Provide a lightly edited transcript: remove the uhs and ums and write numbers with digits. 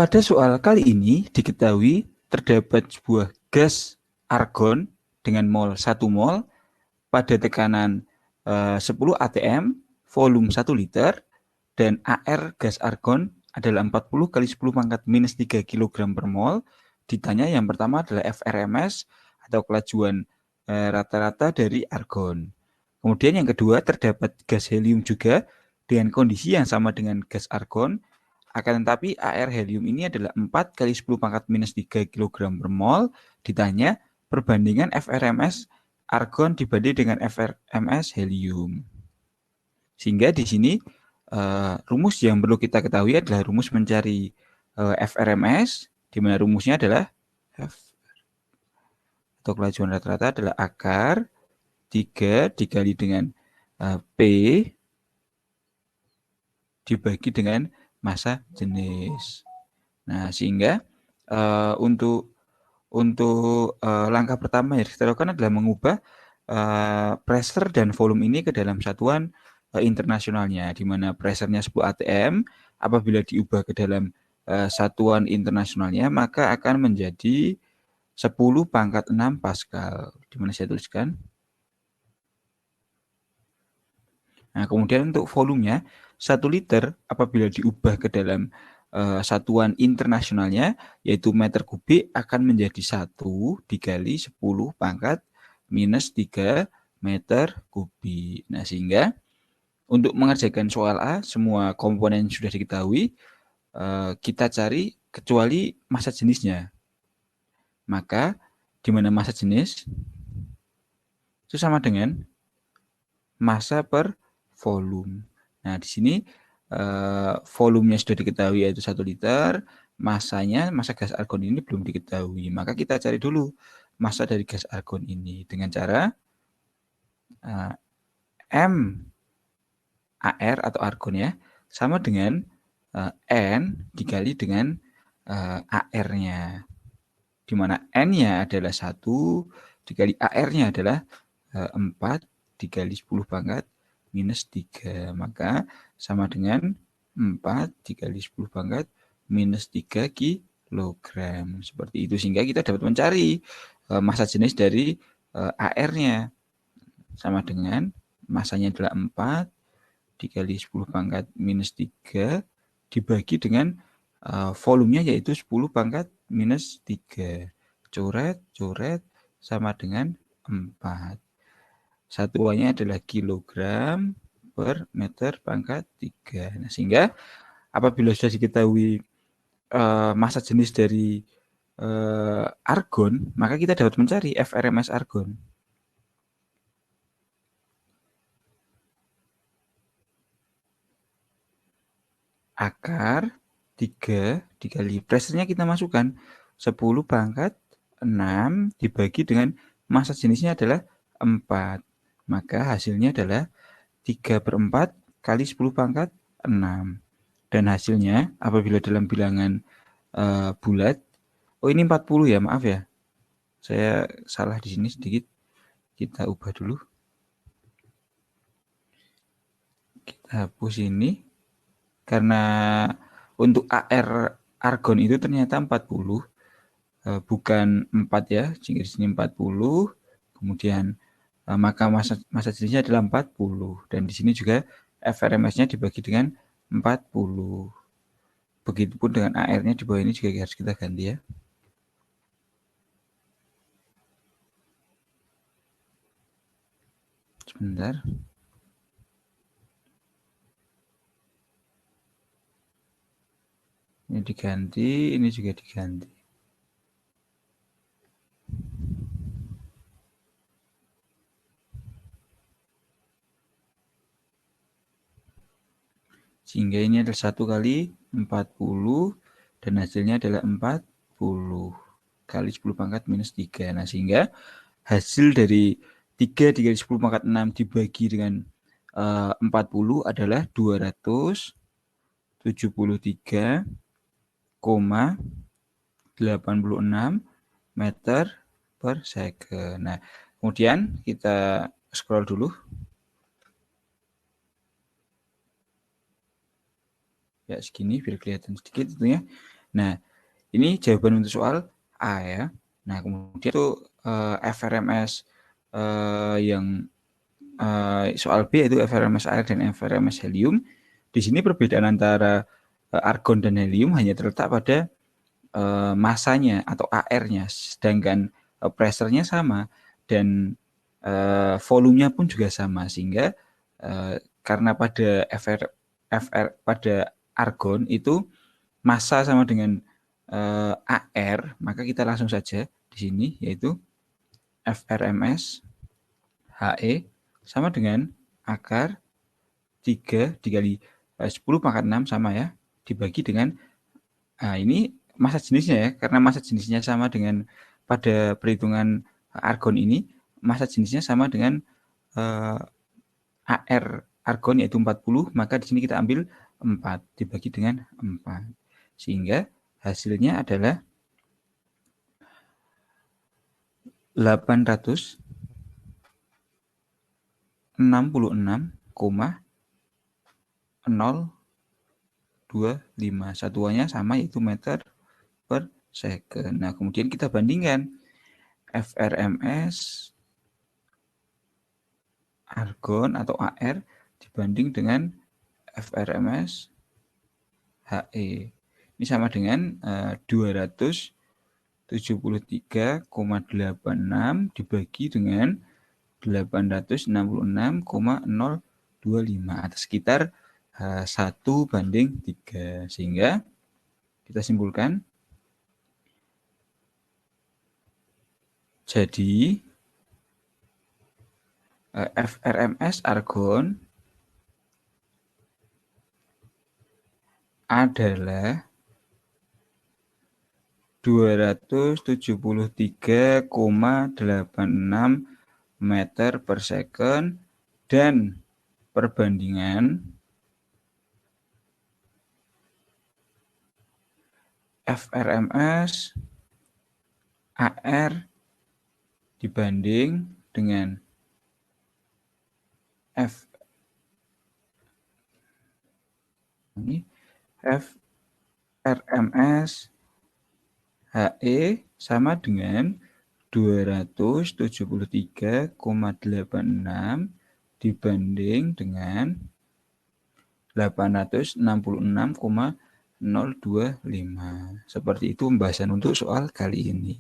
Pada soal kali ini diketahui terdapat sebuah gas argon dengan mol 1 mol pada tekanan 10 atm, volume 1 liter, dan AR gas argon adalah 40 kali 10 pangkat minus 3 kg per mol. Ditanya yang pertama adalah FRMS atau kelajuan rata-rata dari argon. Kemudian yang kedua terdapat gas helium juga dengan kondisi yang sama dengan gas argon. Akan tetapi AR helium ini adalah 4 kali 10 pangkat minus 3 kg per mol. Ditanya perbandingan FRMS argon dibanding dengan FRMS helium. Sehingga di sini rumus yang perlu kita ketahui adalah rumus mencari FRMS, di mana rumusnya adalah F atau kelajuan rata-rata adalah akar 3 dikali dengan P dibagi dengan massa jenis. Nah, sehingga untuk langkah pertama yang kita lakukan adalah mengubah pressure dan volume ini ke dalam satuan internasionalnya, di mana pressure-nya 10 atm, apabila diubah ke dalam satuan internasionalnya, maka akan menjadi 10 pangkat 6 Pascal. Di mana saya tuliskan. Nah, kemudian untuk volumenya, 1 liter apabila diubah ke dalam satuan internasionalnya, yaitu meter kubik, akan menjadi 1 dikali 10 pangkat minus 3 meter kubik. Nah, sehingga untuk mengerjakan soal A, semua komponen sudah diketahui, kita cari kecuali massa jenisnya. Maka, di mana massa jenis itu sama dengan massa per volume. Nah, di sini volumenya sudah diketahui yaitu 1 liter, massanya, massa gas argon ini belum diketahui. Maka kita cari dulu massa dari gas argon ini dengan cara M AR atau argon ya, sama dengan N dikali dengan AR-nya. Di mana N-nya adalah 1 dikali AR-nya adalah 4 dikali 10 pangkat minus 3. Maka sama dengan 4 dikali 10 pangkat minus 3 kilogram. Seperti itu. Sehingga kita dapat mencari massa jenis dari AR-nya. Sama dengan massanya adalah 4 dikali 10 pangkat minus 3 dibagi dengan volumenya yaitu 10 pangkat minus 3. Coret, coret, sama dengan 4. Satuannya adalah kilogram per meter pangkat 3. Nah, sehingga apabila sudah diketahui massa jenis dari argon, maka kita dapat mencari FRMS argon. Akar 3 dikali pressure-nya kita masukkan 10 pangkat 6 dibagi dengan massa jenisnya adalah 4. Maka hasilnya adalah 3/4 kali 10 pangkat 6. Dan hasilnya apabila dalam bilangan bulat, oh ini 40 ya, maaf ya. Saya salah di sini sedikit. Kita ubah dulu. Kita hapus ini. Karena untuk AR argon itu ternyata 40, bukan 4 ya, sehingga di sini 40. Kemudian maka massa jenisnya adalah 40, dan di sini juga FRMS-nya dibagi dengan 40. Begitupun dengan AR-nya di bawah ini juga harus kita ganti ya. Sebentar. Ini diganti, ini juga diganti. Sehingga ini adalah 1 kali 40, dan hasilnya adalah 40 kali 10 pangkat minus 3. Nah, sehingga hasil dari 3 dikali 10 pangkat 6 dibagi dengan 40 adalah 273,86 meter per second. Nah, kemudian kita scroll dulu. Ya, segini biar kelihatan sedikit tentunya. Nah, ini jawaban untuk soal A ya. Nah, kemudian itu FRMS yang soal B itu FRMS air dan FRMS helium. Di sini perbedaan antara argon dan helium hanya terletak pada masanya atau AR-nya, sedangkan pressure-nya sama dan volumenya pun juga sama, sehingga karena pada pada argon itu massa sama dengan AR, maka kita langsung saja di sini yaitu FRMS HE sama dengan akar 3 dikali 10 pangkat 6 sama ya, dibagi dengan ini massa jenisnya ya, karena massa jenisnya sama dengan pada perhitungan argon ini, massa jenisnya sama dengan AR argon yaitu 40, maka di sini kita ambil 4 dibagi dengan 4. Sehingga hasilnya adalah 866,025. Satuannya sama yaitu meter per second. Nah, kemudian kita bandingkan FRMS argon atau AR dibanding dengan FRMS HE. Ini sama dengan 273,86 dibagi dengan 866,025 atau sekitar 1:3. Sehingga kita simpulkan jadi FRMS argon adalah 273,86 meter per second dan perbandingan FRMS AR dibanding dengan FRMS HE sama dengan 273,86 dibanding dengan 866,025. Seperti itu pembahasan untuk soal kali ini.